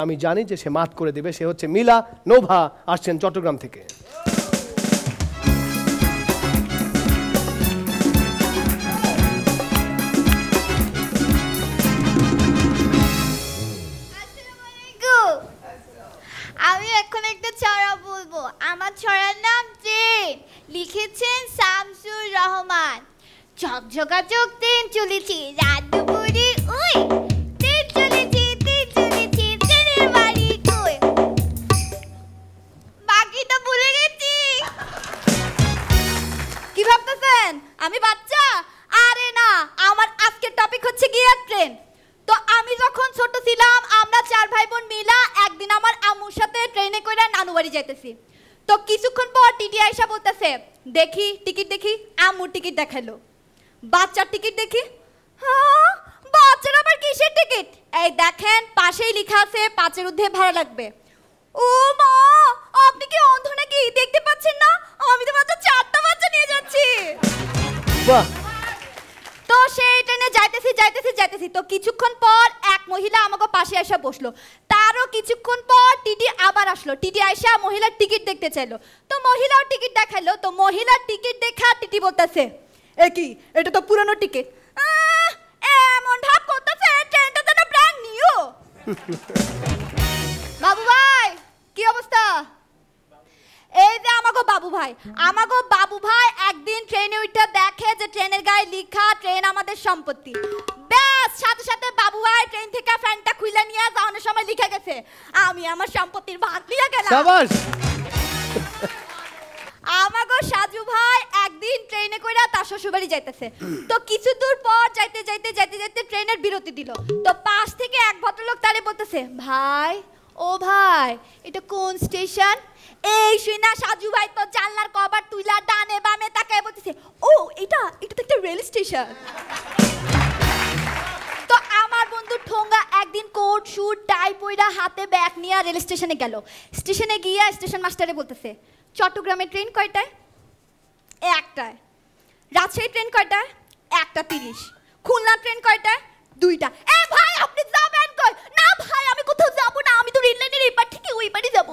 আমি জানি যে সে মাত করে দেবে, সে হচ্ছে মিলা নোভা, আসছেন চট্টগ্রাম থেকে। আমি এখন একটা ছড়া বলবো। আমার ছড়ার নাম ট্রেন, লিখেছেন শামসুর রহমান। ঝকঝকা চোখ ট্রেন চলেছি রাত দুপুরে, ওই ট্রেন চলেছি ট্রেনের বাড়ি কই। বাকিটা ভুলে গেছি। কি ভাবতেছেন আমি বাচ্চা? আরে না, আমার আজকের টপিক হচ্ছে গিয়ে ট্রেন। তো আমি যখন ছোট ছিলাম, আমরা 4 ভাই বোন মিলা একদিন আমার আম্মুর সাথে ট্রেনে করে নানু বাড়ি যাইতেছি। তো কিছুক্ষণ পর টিটি আয়সা বলতেছে, দেখি টিকিট দেখি। আম্মুর টিকিট দেখালো। বাচ্চার টিকিট দেখি। হ্যাঁ, বাচ্চার আবার কিসের টিকিট? এই দেখেন পাশেই লেখা আছে 5-এর ঊর্ধ্বে ভাড়া লাগবে। ও মা, আপনি কি অন্ধ নাকি? দেখতে পাচ্ছেন না আমি তো মাত্র 4টা বাচ্চা নিয়ে যাচ্ছি। বাহ। তো সেই ট্রেনে যাইতেছি তো কিছুক্ষণ পর এক মহিলা আমাকে পাশে এসে বসলো। তারও কিছুক্ষণ পর টিটি আবার আসলো। টিটি আয়সা মহিলার টিকিট দেখতে চাইলো। তো মহিলাও টিকিট দেখাইলো। তো মহিলার টিকিট দেখা টিটি বলতেছে, এ কি, এটা তো পুরনো টিকিট। এমন ভাব করতেছে ট্রেনটা তো ব্র্যান্ড নিউ। বাবু ভাই কি অবস্থা? এই যে আমাগো বাবু ভাই একদিন ট্রেনে উঠে দেখে যে ট্রেনের গায়ে লেখা ট্রেন আমাদের সম্পত্তি। ব্যাস সাথে সাথে বাবু ভাই ট্রেন থেকে ফ্যানটা খুলে নিয়ে যাওয়ার সময় লিখে গেছে, আমি আমার সম্পত্তির ভাগ নিয়ে গেলাম। শাবাশ। আমাগো সাজু ভাই একদিন ট্রেনে কইরা তার শ্বশুরবাড়ি যাইতেছে। তো কিছু দূর পর যাইতে ট্রেনের বিরতি দিল। তো পাশ থেকে এক ভদ্রলোক তারে বলতেছে, ভাই ও ভাই এটা কোন স্টেশন? এই শুনা সাজু ভাই তো জানলার কভার তুইলা ডানে বামে তাকায় বলতেছে, ও এটা তো একটা রেল স্টেশন। তো আমার বন্ধু ঠোঙ্গা একদিন কোট শুট টাই পইরা হাতে ব্যাগ নিয়ে রেল স্টেশনে গেল। স্টেশনে গিয়া স্টেশন মাস্টারে বলতেছে, চট্টগ্রামের ট্রেন কয়টায়? 1টায়। রাজশাহী ট্রেন কয়টায়? 1:30। খুলনা ট্রেন কয়টায়? 2টা। এ ভাই আপনি যাবেন কই? না ভাই আমি কোথাও যাব না, আমি তো রেল লাইনের এই পার থেকে ওই পারে যাব।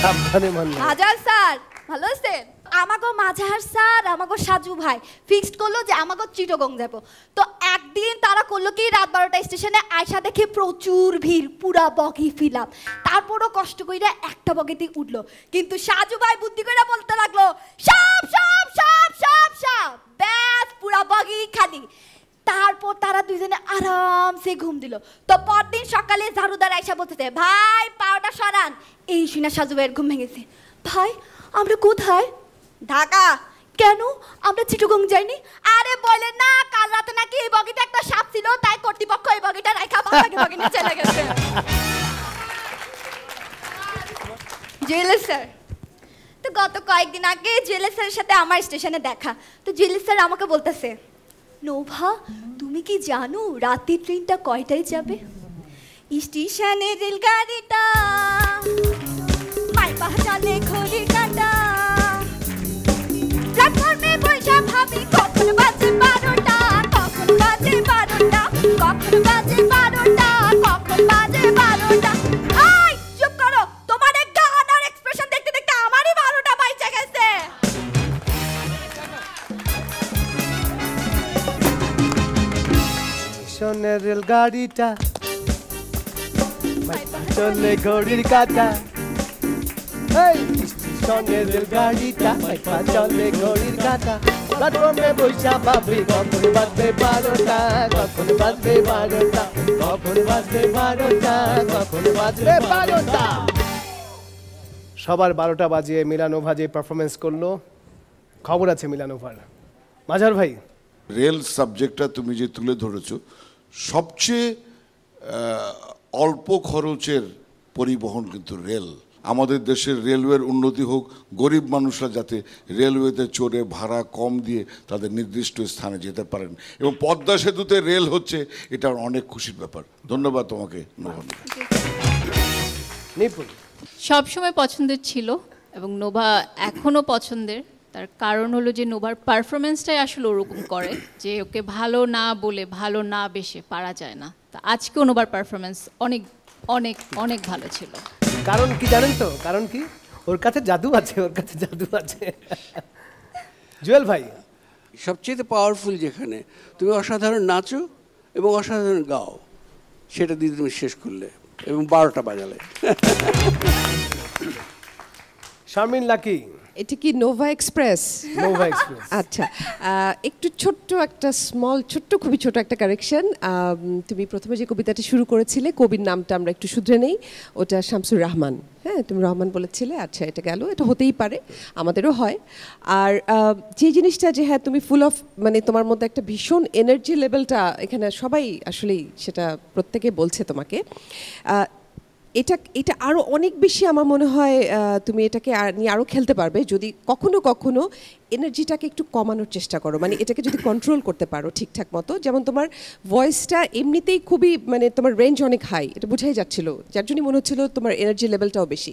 সাবধানে মাননা। মাজার স্যার ভালো আছেন? আমাগো মাজার স্যার আমাগো সাজু ভাই ফিক্সড করলো যে আমাগো চিটাগং যাব। তো একদিন তারা করলো কি, রাত 12টা স্টেশনে আয়সা দেখে প্রচুর ভিড়, পুরা বগি ফিল আপ। তারপরও কষ্ট কইরা একটা বগিতে উঠলো। কিন্তু সাজু ভাই বুদ্ধি কইরা বলতে লাগলো, সব সব সব সব সব, ব্যাস পুরা বগি খালি। তারপর তারা দুইজনে আরামসে ঘুম দিল। তো পরদিন সকালে ঝাড়ুদার আয়সা বলতেছে, ভাই পাওটা সরান। এই শুনে সাজু ভাইয়ের ঘুম ভেঙেছে। ভাই আমরা কোথায়? ঢাকা। কেন? আমরা চিটাগং যাইনি। আরে বলেন না, কাল রাতে নাকি এই বগিতে একটা সাপ ছিল, তাই কর্তৃপক্ষ এই বগিটা রাখা বাবাকে বগি নিয়ে চলে গেছে। জুয়েলার স্যার তো গত কয়েকদিন আগে জুয়েলার স্যারের সাথে আমার স্টেশনে দেখা। তো জুয়েলার স্যার আমাকে বলতেছে, নোভা তুমি কি জানো রাতের ট্রেনটা কয়টায় যাবে? স্টেশনের রেলগাড়িটা মাই পাহাচালে ঘড়ি কাটা, প্ল্যাটফর্মে বসে ভাবি কখন বাজে 12টা, কখন বাজে 12টা, কখন বাজে 12টা, কখন বাজে 12টা। এই চুপ করো, তোমার এই গান আর এক্সপ্রেশন দেখতে দেখতে আমারই 12টা বাইচে গেছে। স্টেশনের রেলগাড়িটা চলে ঘড়ির কাঁটা, স্টেশনের রেলগাড়িটা চলে ঘড়ির কাঁটা, প্ল্যাটফর্মে বৈশা ভাবি কখন বাজবে 12টা, কখন বাজবে 12টা, কখন বাজবে 12টা, কখন বাজবে 12টা। সবার 12টা বাজিয়ে মিলানোভা যে পারফরমেন্স করলো, খবর আছে মিলানোভার। মাজার ভাই, রেল সাবজেক্টটা তুমি যে তুলে ধরেছো, সবচেয়ে অল্প খরচের পরিবহন কিন্তু রেল। আমাদের দেশের রেলওয়ের উন্নতি হোক, গরিব মানুষরা যাতে রেলওয়েতে চড়ে ভাড়া কম দিয়ে তাদের নির্দিষ্ট স্থানে যেতে পারেন, এবং পদ্মা সেতুতে রেল হচ্ছে, এটা অনেক খুশির ব্যাপার। ধন্যবাদ তোমাকে নোভা। সবসময় পছন্দের ছিল এবং নোভা এখনও পছন্দের, তার কারণ হলো যে নোভার পারফরমেন্সটাই আসলে ওরকম করে যে ওকে ভালো না বলে ভালো না বেশে পারা যায় না। তা আজকেও নোভার পারফরমেন্স অনেক অনেক অনেক ভালো ছিল। কারণ কি জানেন তো? কারণ কি? ওর কাছে জাদু আছে, ওর কাছে জাদু আছে। জুয়েল ভাই, সবচেয়ে পাওয়ারফুল যেখানে তুমি অসাধারণ নাচো এবং অসাধারণ গাও, সেটা দিয়ে তুমি শেষ করলে এবং 12টা বাজালে। শারমিন লাকি, এটা কি নোভা এক্সপ্রেস? Nova express. আচ্ছা, একটু ছোট্ট খুবই ছোট একটা কারেকশন। তুমি প্রথমে যে কবিতাটি শুরু করেছিলে, কবির নামটা আমরা একটু শুধরে নেই, ওটা শামসুর রহমান। হ্যাঁ, তুমি রহমান বলেছিলে, আচ্ছা এটা গেল, এটা হতেই পারে, আমাদেরও হয়। আর যে জিনিসটা যে হ্যাঁ তুমি ফুল অফ, মানে তোমার মধ্যে একটা ভীষণ এনার্জি লেভেলটা, এখানে সবাই আসলেই সেটা প্রত্যেকে বলছে তোমাকে। এটা আরও অনেক বেশি আমার মনে হয় তুমি এটাকে নিয়ে আরও খেলতে পারবে যদি কখনো কখনো এনার্জিটাকে একটু কমানোর চেষ্টা করো, মানে এটাকে যদি কন্ট্রোল করতে পারো ঠিকঠাক মতো। যেমন তোমার ভয়েসটা এমনিতেই খুবই, মানে তোমার রেঞ্জ অনেক হাই, এটা বোঝাই যাচ্ছিল, যার জন্যই মনে হচ্ছিল তোমার এনার্জি লেভেলটাও বেশি।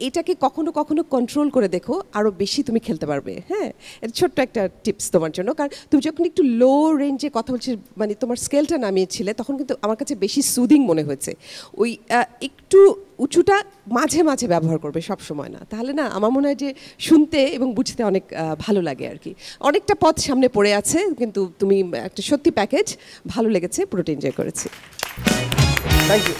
এটাকে কখনো কখনো কন্ট্রোল করে দেখো, আরও বেশি তুমি খেলতে পারবে। হ্যাঁ, এটা ছোট্ট একটা টিপস তোমার জন্য। কারণ তুমি যখন একটু লো রেঞ্জে কথা বলছিলে, মানে তোমার স্কেলটা নামিয়েছিলে, তখন কিন্তু আমার কাছে বেশি সুদিং মনে হয়েছে। ওই একটু উঁচুটা মাঝে মাঝে ব্যবহার করবে, সব সময় না, তাহলে না আমার মনে হয় যে শুনতে এবং বুঝতে অনেক ভালো লাগে আর কি। অনেকটা পথ সামনে পড়ে আছে, কিন্তু তুমি একটা সত্যি প্যাকেজ, ভালো লেগেছে, পুরোটা এনজয় করেছি। Thank you.